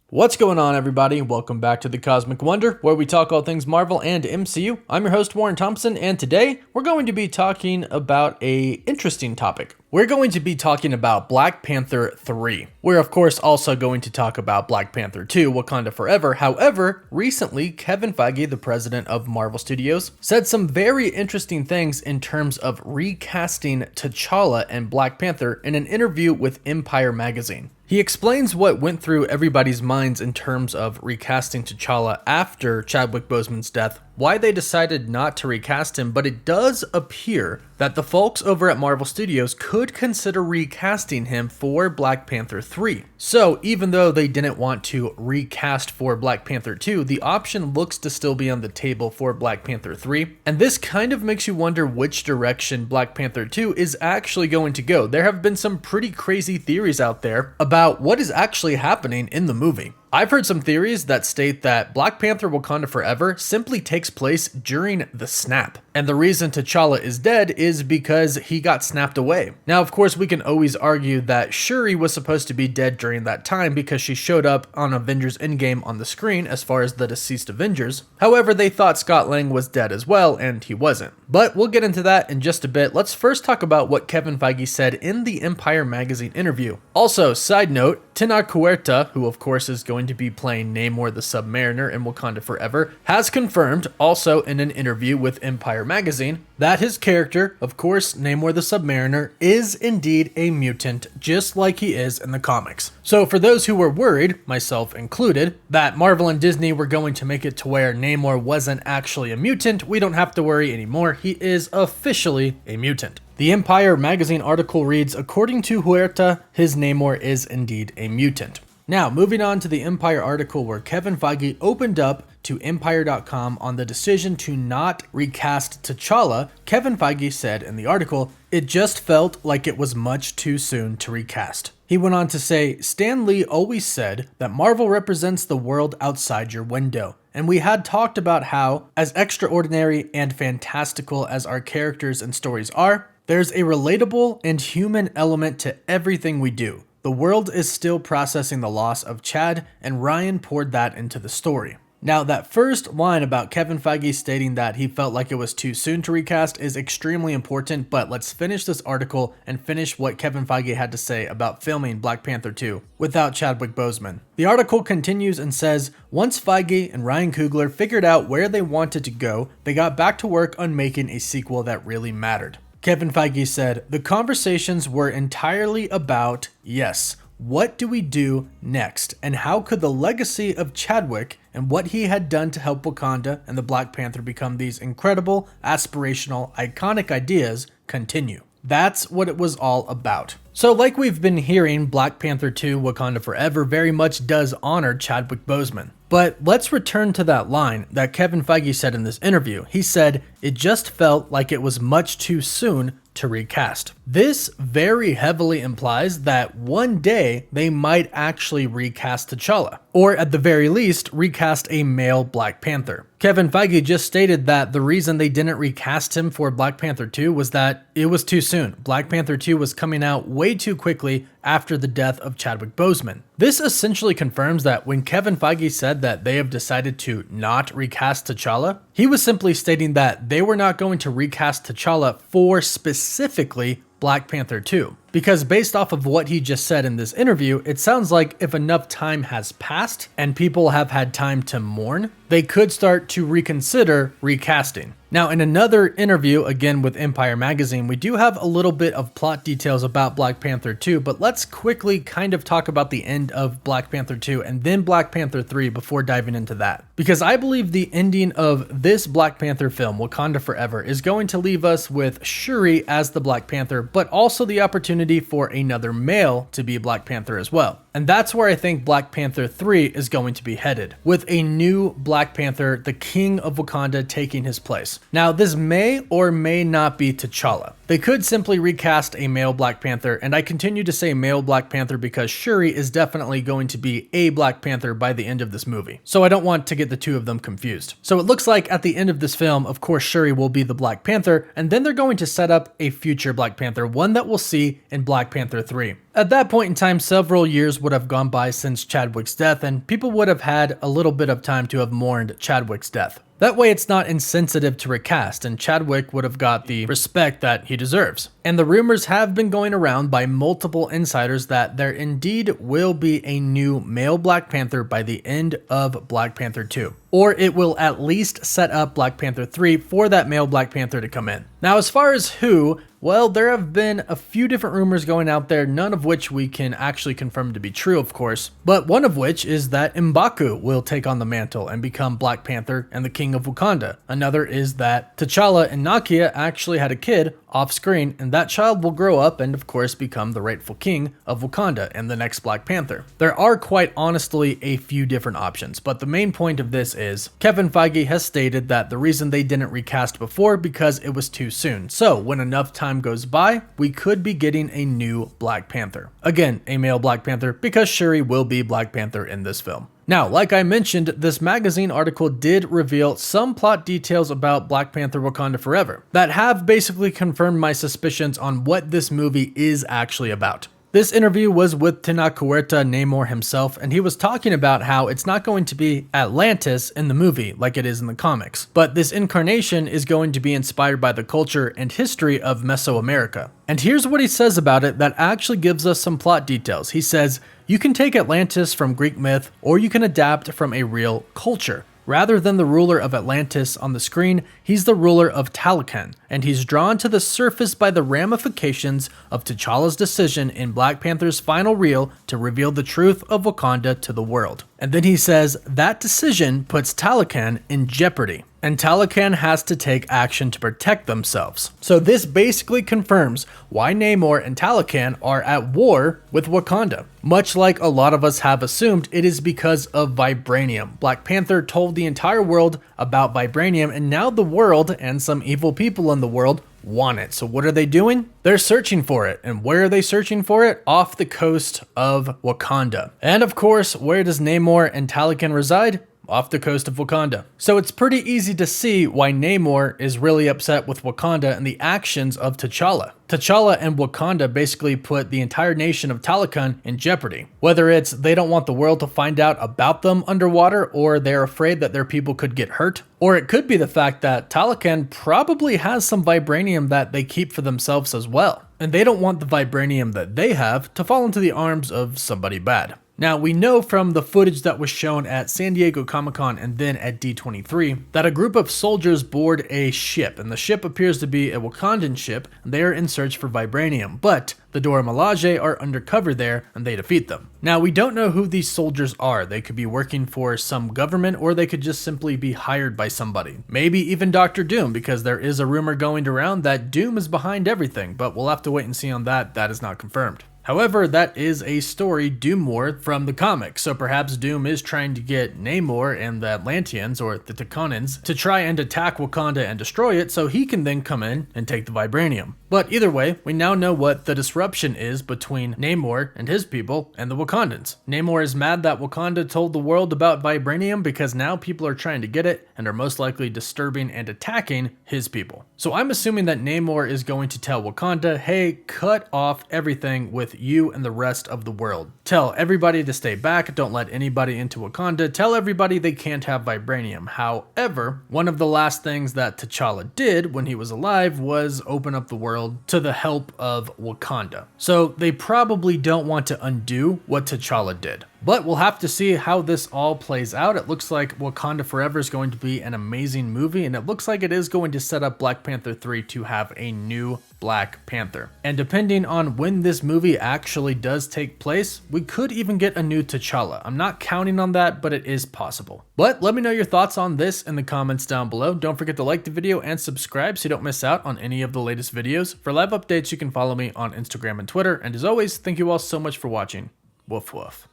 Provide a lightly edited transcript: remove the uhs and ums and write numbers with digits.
What's going on, everybody? Welcome back to the Cosmic Wonder, where we talk all things Marvel and MCU. I'm your host, Warren Thompson, and today we're going to be talking about a interesting topic. We're going to be talking about Black Panther 3. We're of course also going to talk about Black Panther 2, Wakanda Forever. However, recently Kevin Feige, the president of Marvel Studios, said some very interesting things in terms of recasting T'Challa and Black Panther in an interview with Empire magazine. He explains what went through everybody's minds in terms of recasting T'Challa after Chadwick Boseman's death, why they decided not to recast him, but it does appear that the folks over at Marvel Studios could consider recasting him for Black Panther 3. So even though they didn't want to recast for Black Panther 2, the option looks to still be on the table for Black Panther 3. And this kind of makes you wonder which direction Black Panther 2 is actually going to go. There have been some pretty crazy theories out there about what is actually happening in the movie. I've heard some theories that state that Black Panther Wakanda Forever simply takes place during the snap. And the reason T'Challa is dead is because he got snapped away. Now, of course, we can always argue that Shuri was supposed to be dead during that time because she showed up on Avengers Endgame on the screen as far as the deceased Avengers. However, they thought Scott Lang was dead as well, and he wasn't. But we'll get into that in just a bit. Let's first talk about what Kevin Feige said in the Empire magazine interview. Also, side note, Tenoch Huerta, who of course is going to be playing Namor the Submariner in Wakanda Forever, has confirmed, also in an interview with Empire magazine, that his character, of course Namor the Submariner, is indeed a mutant, just like he is in the comics. So for those who were worried, myself included, that Marvel and Disney were going to make it to where Namor wasn't actually a mutant, we don't have to worry anymore. He is officially a mutant. The Empire magazine article reads, according to Huerta, his Namor is indeed a mutant. Now, moving on to the Empire article where Kevin Feige opened up to Empire.com on the decision to not recast T'Challa, Kevin Feige said in the article, it just felt like it was much too soon to recast. He went on to say, Stan Lee always said that Marvel represents the world outside your window. And we had talked about how, as extraordinary and fantastical as our characters and stories are, there's a relatable and human element to everything we do. The world is still processing the loss of Chad, and Ryan poured that into the story. Now, that first line about Kevin Feige stating that he felt like it was too soon to recast is extremely important, but let's finish this article and finish what Kevin Feige had to say about filming Black Panther 2 without Chadwick Boseman. The article continues and says, once Feige and Ryan Coogler figured out where they wanted to go, they got back to work on making a sequel that really mattered. Kevin Feige said, the conversations were entirely about, yes, what do we do next? And how could the legacy of Chadwick and what he had done to help Wakanda and the Black Panther become these incredible, aspirational, iconic ideas continue? That's what it was all about. So like we've been hearing, Black Panther 2 Wakanda Forever very much does honor Chadwick Boseman. But let's return to that line that Kevin Feige said in this interview. He said, it just felt like it was much too soon to recast. This very heavily implies that one day they might actually recast T'Challa, or at the very least, recast a male Black Panther. Kevin Feige just stated that the reason they didn't recast him for Black Panther 2 was that it was too soon. Black Panther 2 was coming out way too quickly after the death of Chadwick Boseman. This essentially confirms that when Kevin Feige said that they have decided to not recast T'Challa, he was simply stating that they were not going to recast T'Challa for specifically Black Panther 2. Because based off of what he just said in this interview, it sounds like if enough time has passed and people have had time to mourn, they could start to reconsider recasting. Now, in another interview, again with Empire magazine, we do have a little bit of plot details about Black Panther 2, but let's quickly kind of talk about the end of Black Panther 2 and then Black Panther 3 before diving into that. Because I believe the ending of this Black Panther film, Wakanda Forever, is going to leave us with Shuri as the Black Panther, but also the opportunity for another male to be Black Panther as well. And that's where I think Black Panther 3 is going to be headed, with a new Black Panther, the King of Wakanda, taking his place. Now, this may or may not be T'Challa. They could simply recast a male Black Panther, and I continue to say male Black Panther because Shuri is definitely going to be a Black Panther by the end of this movie. So I don't want to get the two of them confused. So it looks like at the end of this film, of course, Shuri will be the Black Panther, and then they're going to set up a future Black Panther, one that we'll see in Black Panther 3. At that point in time, several years would have gone by since Chadwick's death, and people would have had a little bit of time to have mourned Chadwick's death. That way it's not insensitive to recast, and Chadwick would have got the respect that he deserves. And the rumors have been going around by multiple insiders that there indeed will be a new male Black Panther by the end of Black Panther 2. Or it will at least set up Black Panther 3 for that male Black Panther to come in. Now, as far as who, well, there have been a few different rumors going out there, none of which we can actually confirm to be true, of course, but one of which is that M'Baku will take on the mantle and become Black Panther and the King of Wakanda. Another is that T'Challa and Nakia actually had a kid off screen, and that child will grow up and of course become the rightful king of Wakanda and the next Black Panther. There are quite honestly a few different options, but the main point of this is Kevin Feige has stated that the reason they didn't recast before because it was too soon. So when enough time goes by, we could be getting a new Black Panther. Again, a male Black Panther because Shuri will be Black Panther in this film. Now, like I mentioned, this magazine article did reveal some plot details about Black Panther Wakanda Forever that have basically confirmed my suspicions on what this movie is actually about. This interview was with Tenoch Huerta Namor himself, and he was talking about how it's not going to be Atlantis in the movie like it is in the comics, but this incarnation is going to be inspired by the culture and history of Mesoamerica. And here's what he says about it that actually gives us some plot details. He says, "You can take Atlantis from Greek myth, or you can adapt from a real culture. Rather than the ruler of Atlantis on the screen, he's the ruler of Talokan, and he's drawn to the surface by the ramifications of T'Challa's decision in Black Panther's final reel to reveal the truth of Wakanda to the world." And then he says, that decision puts Talokan in jeopardy, and Talokan has to take action to protect themselves. So this basically confirms why Namor and Talokan are at war with Wakanda. Much like a lot of us have assumed, it is because of vibranium. Black Panther told the entire world about vibranium, and now the world and some evil people in the world want it. So what are they doing? They're searching for it. And where are they searching for it? Off the coast of Wakanda. And of course, where does Namor and Talokan reside? Off the coast of Wakanda. So it's pretty easy to see why Namor is really upset with Wakanda and the actions of T'Challa. T'Challa and Wakanda basically put the entire nation of Talokan in jeopardy. Whether it's they don't want the world to find out about them underwater, or they're afraid that their people could get hurt, or it could be the fact that Talokan probably has some vibranium that they keep for themselves as well. And they don't want the vibranium that they have to fall into the arms of somebody bad. Now, we know from the footage that was shown at San Diego Comic-Con and then at D23 that a group of soldiers board a ship, and the ship appears to be a Wakandan ship, and they are in search for vibranium, but the Dora Milaje are undercover there and they defeat them. Now, we don't know who these soldiers are. They could be working for some government, or they could just simply be hired by somebody. Maybe even Dr. Doom, because there is a rumor going around that Doom is behind everything, but we'll have to wait and see on that. That is not confirmed. However, that is a story Doom wore from the comics, so perhaps Doom is trying to get Namor and the Atlanteans, or the Takanans, to try and attack Wakanda and destroy it so he can then come in and take the vibranium. But either way, we now know what the disruption is between Namor and his people and the Wakandans. Namor is mad that Wakanda told the world about vibranium because now people are trying to get it and are most likely disturbing and attacking his people. So I'm assuming that Namor is going to tell Wakanda, hey, cut off everything with you and the rest of the world. Tell everybody to stay back, don't let anybody into Wakanda, tell everybody they can't have vibranium. However, one of the last things that T'Challa did when he was alive was open up the world to the help of Wakanda. So they probably don't want to undo what T'Challa did. But we'll have to see how this all plays out. It looks like Wakanda Forever is going to be an amazing movie, and it looks like it is going to set up Black Panther 3 to have a new Black Panther. And depending on when this movie actually does take place, we could even get a new T'Challa. I'm not counting on that, but it is possible. But let me know your thoughts on this in the comments down below. Don't forget to like the video and subscribe so you don't miss out on any of the latest videos. For live updates, you can follow me on Instagram and Twitter. And as always, thank you all so much for watching. Woof woof.